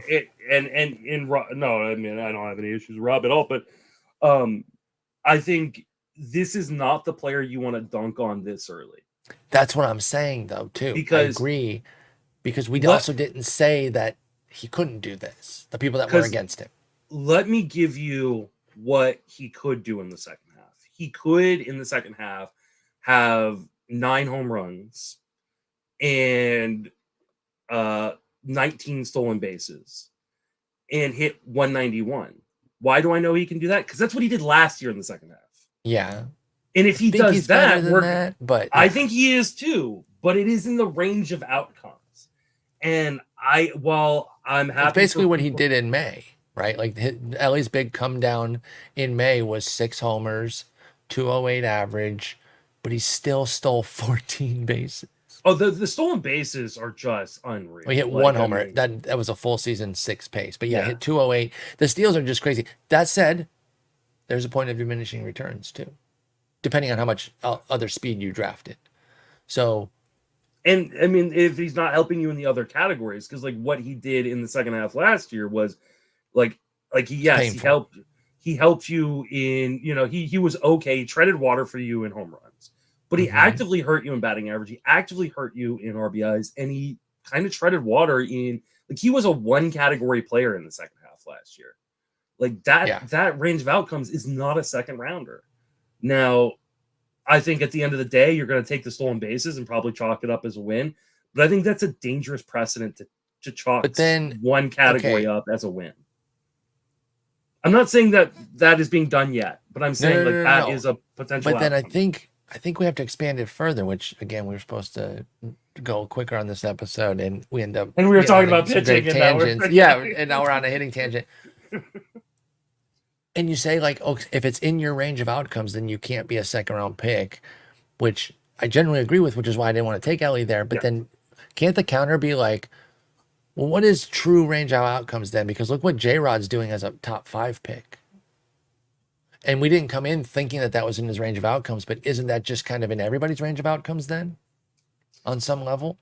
No, I mean, I don't have any issues with Rob at all, but I think this is not the player you want to dunk on this early. That's what I'm saying, though, too. I agree. Because we also didn't say that he couldn't do this. The people that were against him. Let me give you what he could do in the second half. He could, in the second half, have 9 home runs and 19 stolen bases and hit 191. Why do I know he can do that? Because that's what he did last year in the second half. Yeah. And if he does that, but I think he is too, but it is in the range of outcomes. And I'm happy. It's basically what he did in May, right? Like Elly's big come down in May was 6 homers, 208 average, but he still stole 14 bases. Oh, the stolen bases are just unreal. He hit 1 homer. That was a full season 6 pace. But yeah, hit 208. The steals are just crazy. That said, there's a point of diminishing returns too, depending on how much other speed you drafted. So, and I mean, if he's not helping you in the other categories, because like what he did in the second half last year was he helped you in, he was okay. He treaded water for you in home runs, but he actively hurt you in batting average. He actively hurt you in RBIs, and he kind of treaded water in, like, he was a 1 category player in the second half last year. Like that range of outcomes is not a second rounder. Now, I think at the end of the day, you're going to take the stolen bases and probably chalk it up as a win. But I think that's a dangerous precedent to chalk one category up as a win. I'm not saying that is being done yet, but I'm saying that is a potential. But then outcome. I think we have to expand it further, which again, we were supposed to go quicker on this episode, and we end up. And we were talking about pitching tangents. And now we're on a hitting tangent. And you say, like, oh, if it's in your range of outcomes, then you can't be a second round pick, which I generally agree with, which is why I didn't want to take Elly there. But then can't the counter be like, well, what is true range of outcomes then? Because look what J-Rod's doing as a top 5 pick. And we didn't come in thinking that was in his range of outcomes, but isn't that just kind of in everybody's range of outcomes then? On some level?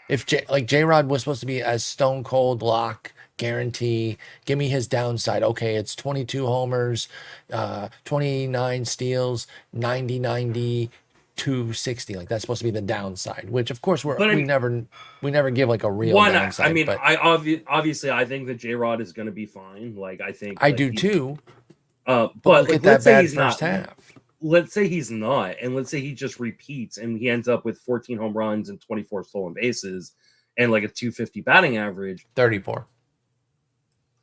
If J-Rod was supposed to be as stone cold lock, guarantee, give me his downside. Okay, it's 22 homers, 29 steals, 90, 260. Like that's supposed to be the downside, which of course we never give like a real downside. I mean, obviously I think that J-Rod is going to be fine. Like I think I do too. But look at that bad first half. let's say he's not, and let's say he just repeats and he ends up with 14 home runs and 24 stolen bases and like a 250 batting average. 34.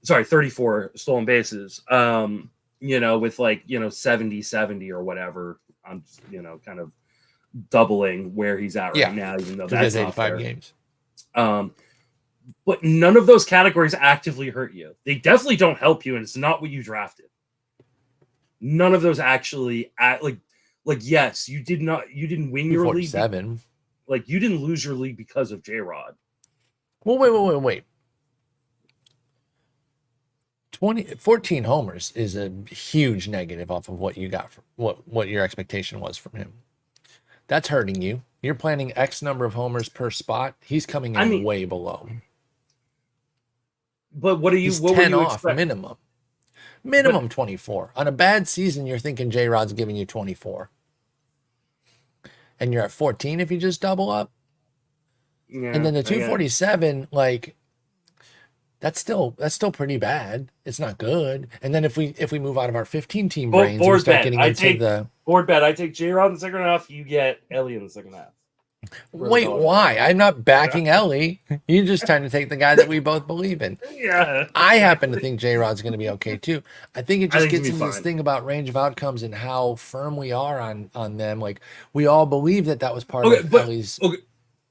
Sorry, 34 stolen bases. With like, 70 or whatever. I'm just, kind of doubling where he's at right now, even though that's not 85 fair. games. But none of those categories actively hurt you. They definitely don't help you, and it's not what you drafted. None of those actually yes, you didn't win your league. Like, you didn't lose your league because of J-Rod. Well, wait. 14 homers is a huge negative off of what you got from what your expectation was from him. That's hurting you. You're planning X number of homers per spot. He's coming in way below. But what He's were 10 you off expecting? Minimum 24. On a bad season, you're thinking J-Rod's giving you 24. And you're at 14 if you just double up. Yeah, and then the 247, like, that's still pretty bad. It's not good. And then if we move out of our 15 team brains, we start getting into the board bet. I take J-Rod in the second half. You get Ellie in the second half. Wait, why? I'm not backing Ellie. You're just trying to take the guy that we both believe in. Yeah. I happen to think J-Rod's going to be okay too. I think it just gets into this thing about range of outcomes and how firm we are on them. Like, we all believe that was part of Ellie's. Okay.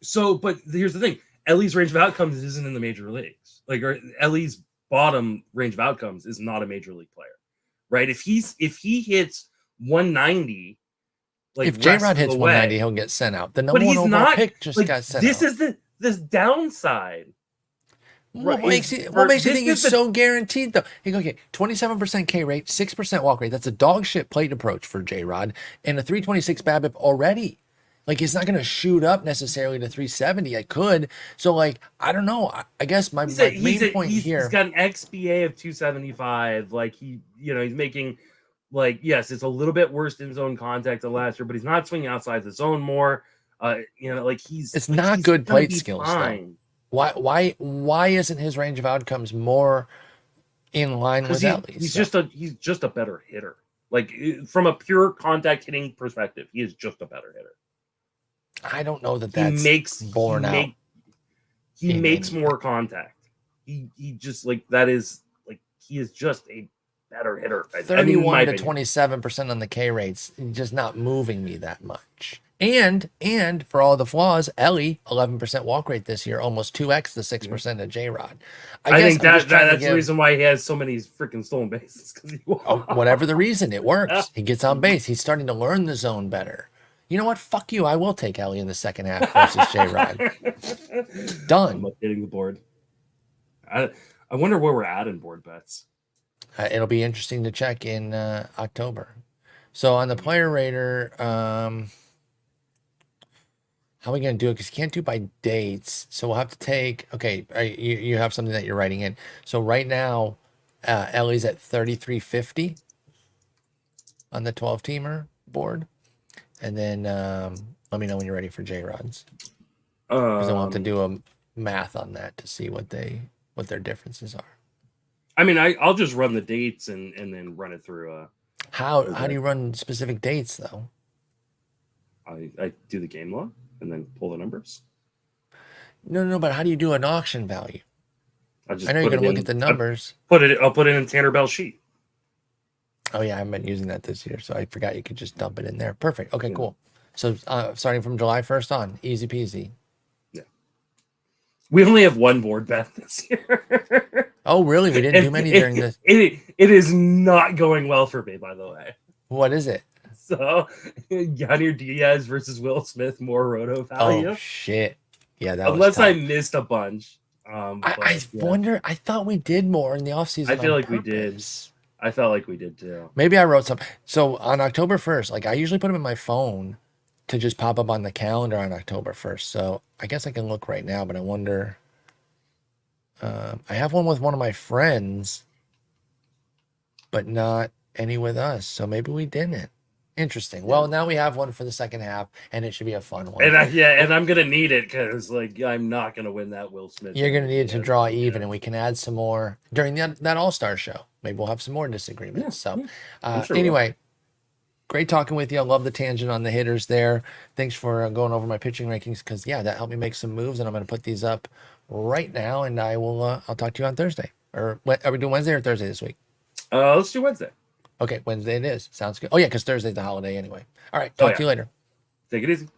So, but here's the thing. Ellie's range of outcomes isn't in the major leagues. Like, Ellie's bottom range of outcomes is not a major league player, right? If he hits 190, like, if J-Rod hits 190, he'll get sent out. The number one overall pick just got sent out. This is this downside. What makes you think he's so guaranteed, though? Okay, 27% K rate, 6% walk rate. That's a dog shit plate approach for J-Rod, and a 326 BABIP already. Like, it's not going to shoot up necessarily to 370. I could. So, like, I don't know. I guess my main point here. He's got an XBA of 275. Like, he's making, like, yes, it's a little bit worse in zone contact than last year, but he's not swinging outside the zone more. It's not good plate skills, though. Why isn't his range of outcomes more in line with Ellie's? He's just a better hitter. Like, from a pure contact hitting perspective, he is just a better hitter. I don't know that's borne out. He makes more contact. He just, like, that is, like, he is just a better hitter. 31 to 27% on the K rates, just not moving me that much. And for all the flaws, Ellie, 11% walk rate this year, almost 2x the 6% of J-Rod. I think that's the reason why he has so many freaking stolen bases. Whatever the reason, it works. He gets on base. He's starting to learn the zone better. You know what? Fuck you. I will take Ellie in the second half versus J-Rod. Done. I'm updating the board. I wonder where we're at in board bets. It'll be interesting to check in October. So on the player rater, how are we going to do it? Because you can't do by dates. So we'll have to take, okay, you have something that you're writing in. So right now, Ellie's at 3350 on the 12-teamer board. And then let me know when you're ready for J-Rod's. Because I want to do a math on that to see what their differences are. I mean, I'll just run the dates and then run it through. How do you run specific dates, though? I do the game log and then pull the numbers. No, but how do you do an auction value? I know you're going to look at the numbers. I'll put it in Tanner Bell sheet. Oh, yeah, I haven't been using that this year, so I forgot you could just dump it in there. Perfect. Okay, cool. So starting from July 1st on, easy peasy. Yeah. We only have one board bet this year. Oh, really? We didn't do many during this. It is not going well for me, by the way. What is it? So, Yadier Diaz versus Will Smith, more roto value. Oh, shit. Yeah, that unless I missed a bunch. I wonder. I thought we did more in the offseason. I feel like we did. I felt like we did too. Maybe I wrote some. So on October 1st, like, I usually put them in my phone to just pop up on the calendar on October 1st. So I guess I can look right now, but I wonder. I have one with one of my friends, but not any with us. So maybe we didn't. Interesting. Well, now we have one for the second half, and it should be a fun one. And I'm gonna need it because, like, I'm not gonna win that Will Smith. You're gonna need it to draw even, and we can add some more during that All-Star show. Maybe we'll have some more disagreements. Anyway, Great talking with you. I love the tangent on the hitters there. Thanks for going over my pitching rankings because, yeah, that helped me make some moves, and I'm going to put these up right now, and I'll talk to you on Thursday. Or are we doing Wednesday or Thursday this week? Let's do Wednesday. Okay, Wednesday it is. Sounds good. Oh, yeah, because Thursday's the holiday anyway. All right, talk to you later. Take it easy.